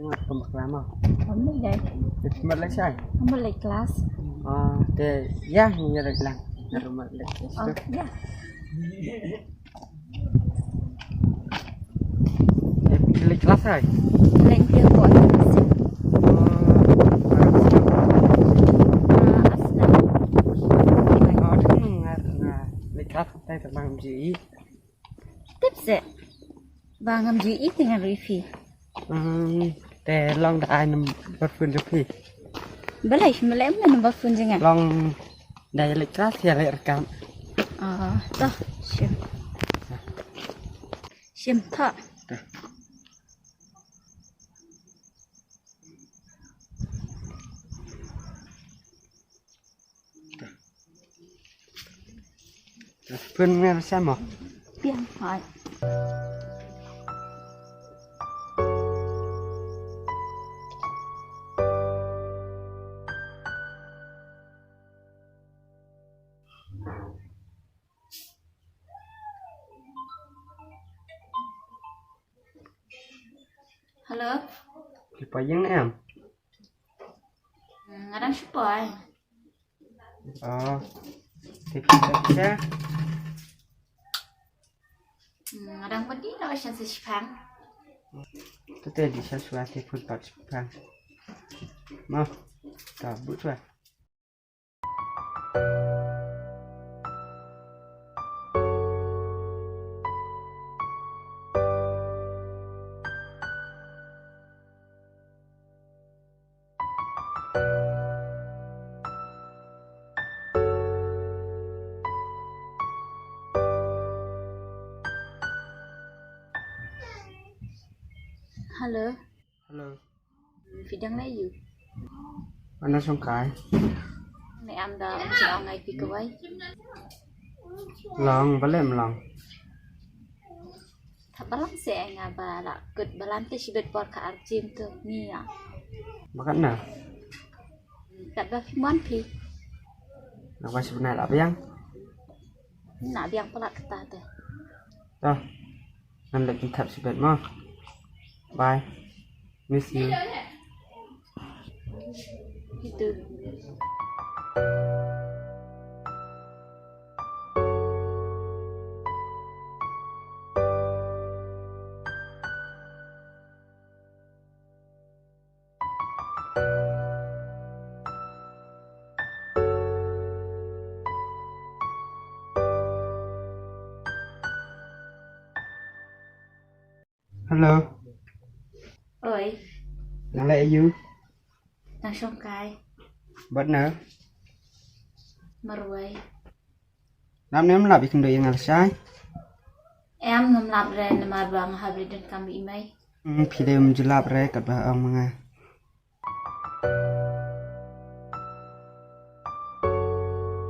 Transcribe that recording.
ngồi cùng bậc làm không? Không biết đây. Một lấy sai. Không biết lấy class. Để giá như là làm. Rồi một lấy class. Ya. Lấy class rồi. Lên kia buat class. Lấy class tay tập bằng gì? Tiếp sẽ. Và ngầm gì ít dengan review. Để long đại nằm bật phun cho phi. Boleh, melem mana bafun jangan. Long đại lấy class thì lại rekam. Dah, sim. Sim tak. Phun nghe xem mà. Biang hai. Halo. Siapa yang em? Ngadang siapa? Thì kita sẽ Ngadang badi lah macam sesipang. Kita di sesuatu thì phun bật phang. Mau, ta bút rồi. Halo. Hello. Fidang lai you. Mana song cái? Này em đã chào ngày phi quay. Lòng vẫn làm lòng. Tháp balang sẽ ngà bà là cực bà làm cái gì bật ka arjim tu ni à. Makan nào? Kat ba phi mon phi. Nak masih benar apa yang? Nak biang pelak kata tu. Rồi. Năm lượt thập sự biệt mà. Bye. Miss you. Itu. Hello. Oi, Đang lại you. nang song kai Bất nữa. marwai. Năm ném lại bị kinh đời ngặt sai. Em ngam lap re na marbang habri dan kami imai. Video menjelap re kat bah ang mga.